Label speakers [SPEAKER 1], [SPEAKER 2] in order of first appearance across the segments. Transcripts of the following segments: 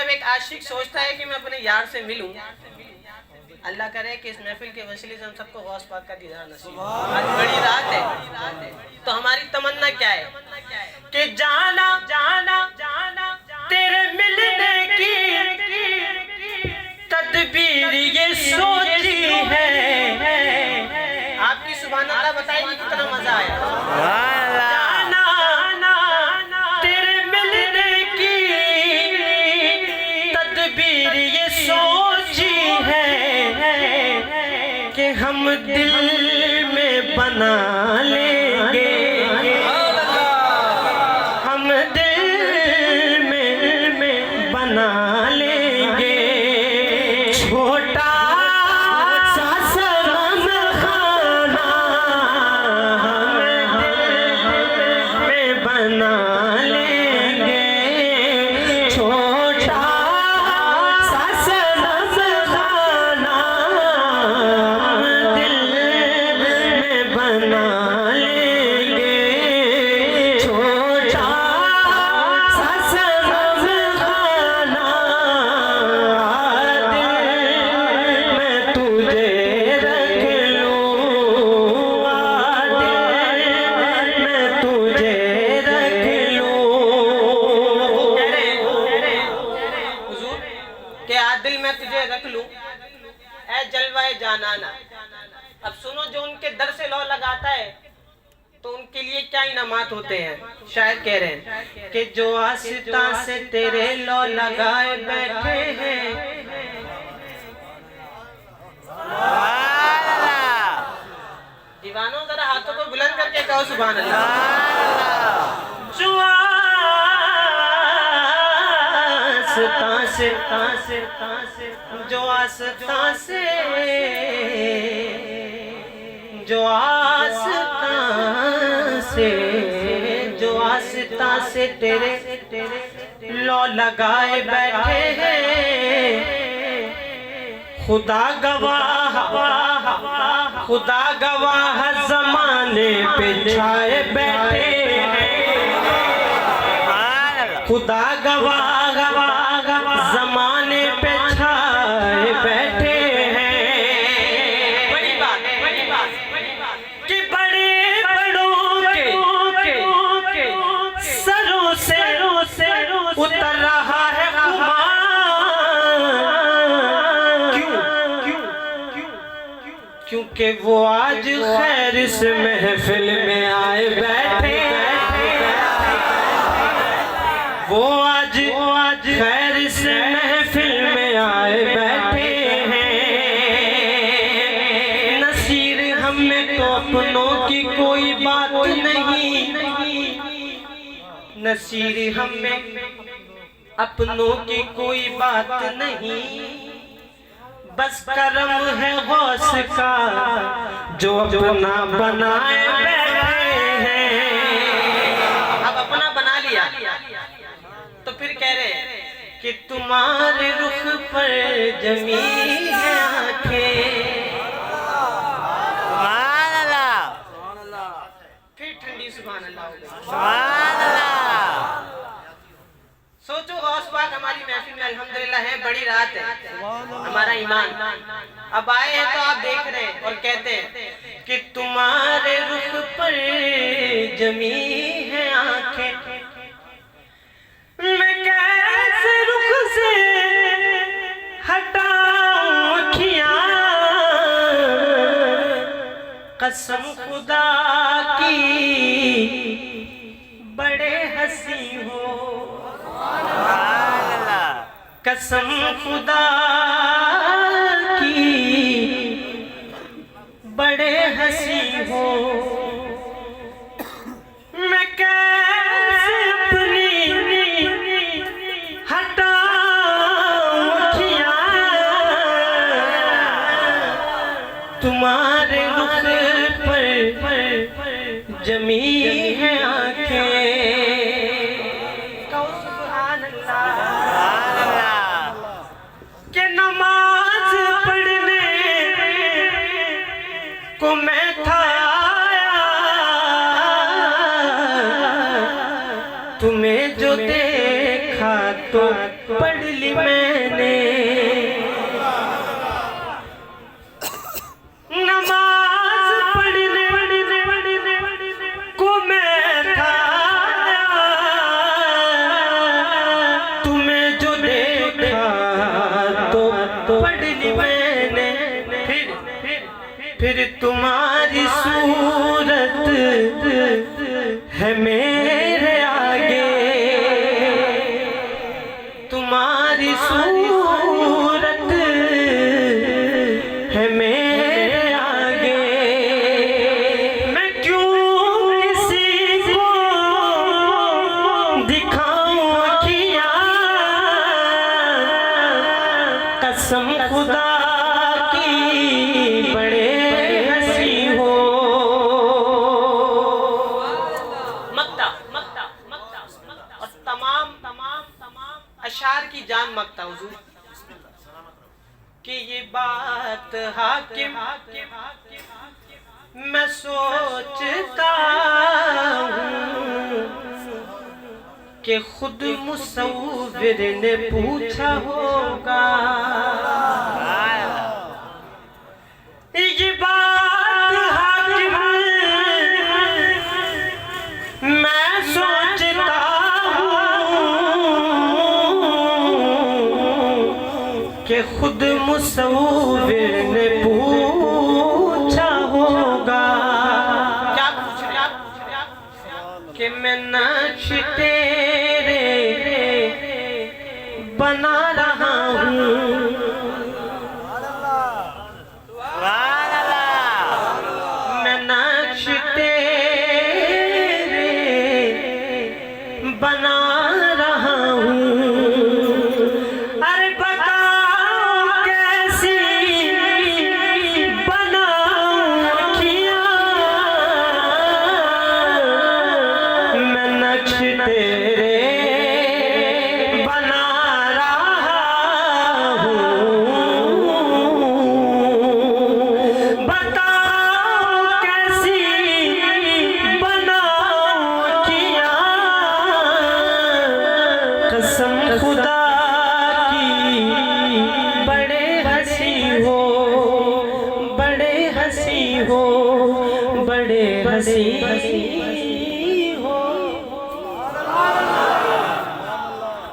[SPEAKER 1] जब एक आशिक सोचता है कि मैं अपने यार से मिलूं, अल्लाह करे कि इस महफिल के वसीले से हम सबको गौस पाक का दीदार नसीब। आज बड़ी रात है, तो हमारी तमन्ना क्या है कि जाना जाना जाना तेरे मिलने की तदबीर ये सोची है। आपकी सुभान अल्लाह बताइए कितना मजा आया। तेरे मिलने की तदबीर ये सोची है कि हम दिल में बना लेंगे, हम दिल में बना लेंगे। छोटा सा सनम खाना हम दिल में बना लेंगे। छोटा सा सनम खाना हम दिल में बना लेंगे। छोटा सा सनम खाना दिल में तुझे रख लूं, दिल में तुझे रख लूं। हुजूर के आदिल में तुझे रख लूं ऐ जलवाए जानाना। अब सुनो, जो उनके दर से लौ लगाता है तो उनके लिए क्या इनामात होते हैं। शायद कह रहे हैं कि जो आस्था से तेरे लौ लगाए बैठे हैं, दीवानों जरा हाथों को बुलंद करके कहो सुभान अल्लाह। जो आस्था से जो आस्था से जो आस्था से जो आस्था से तेरे लौ लगाए बैठे हैं, खुदा गवाह खुदा गवाह ज़माने पे छाए बैठे हैं। खुदा गवाह ज़माने पे छाए बैठे हैं। बड़ी बात कि बड़े बड़ों के सरों से उतर रहा है क्योंकि वो आज खैर इस महफिल में आए बैठे। वो आज खैर इस महफिल में आए बैठे हैं। नसीर हमें तो अपनों की कोई बात नहीं, नसीर हमें अपनों की कोई बात नहीं। बस करम है गौस का जो अपना बनाए बैठे हैं। अब अपना बना लिया तो फिर कह रहे कि तुम्हारे रुख पर जमी है आंखें। सुभान अल्लाह, फिर ठंडी सुभान अल्लाह हो गई। सुभान अल्लाह। सोचो गौस पाक हमारी महफिल में अल्हम्दुलिल्लाह है, बड़ी रात है, हमारा ईमान। अब आए हैं तो आप देख रहे हैं और कहते हैं कि तुम्हारे रुख पर जमी है आंखें। मैं कैसे रुख से हटाऊं अखियां, कसम खुदा की बड़े हंसी हो। कसम खुदा की बड़े हंसी हो। मैं कैसे अपनी हटाऊं अखियां, तुम्हारे रुख पर जमी है आंखें। नमाज पढ़ने को मैं था आया, तुम्हें जो देख देखा तो पढ़ ली मैंने, नमाज पढ़ने को मैं था, तुम्हें जो देखा तो पढ़ ली मैंने, फिर तुम्हारी सूरत है मेरे आगे, तुम्हारी सूरत है मेरे आगे, मैं क्यों किसी को दिखाऊं अखियां, कसम खुदा की बड़े अशार की जान मकता हुजूर कि ये बात हाकिम मैं सोचता हूँ कि खुद मुसव्विर ने पूछा होगा, ये बात हाकिम मैं सोचता कि खुद मुसव्विर ने पूछा होगा, क्या पूछ रहा कि मैं नक्श तेरे बना रहा हूँ, मैं नक्श तेरे बना रहा हूँ, अरे खुदा की बड़े हंसी हो, बड़े हंसी हो, बड़े हंसी हो,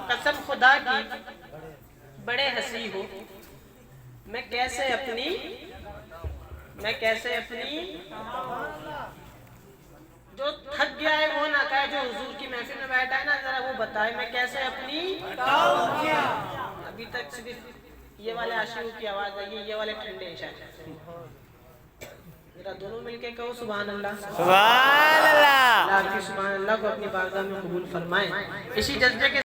[SPEAKER 1] कसम खुदा की बड़े हंसी हो, मैं कैसे अपनी जो थक गया है वो ना कहे, जो हुजूर की महफिल में बैठा है ना जरा वो बताए मैं कैसे अपनी अभी तक सिर्फ ये वाले आशिकों की आवाज आई है, ये वाले ठंडे शायद, जरा दोनों मिलके कहो सुभान अल्लाह, सुभान अल्लाह, सुभान अल्लाह को अपनी बारगाह में कबूल फरमाए। इसी जज्बे के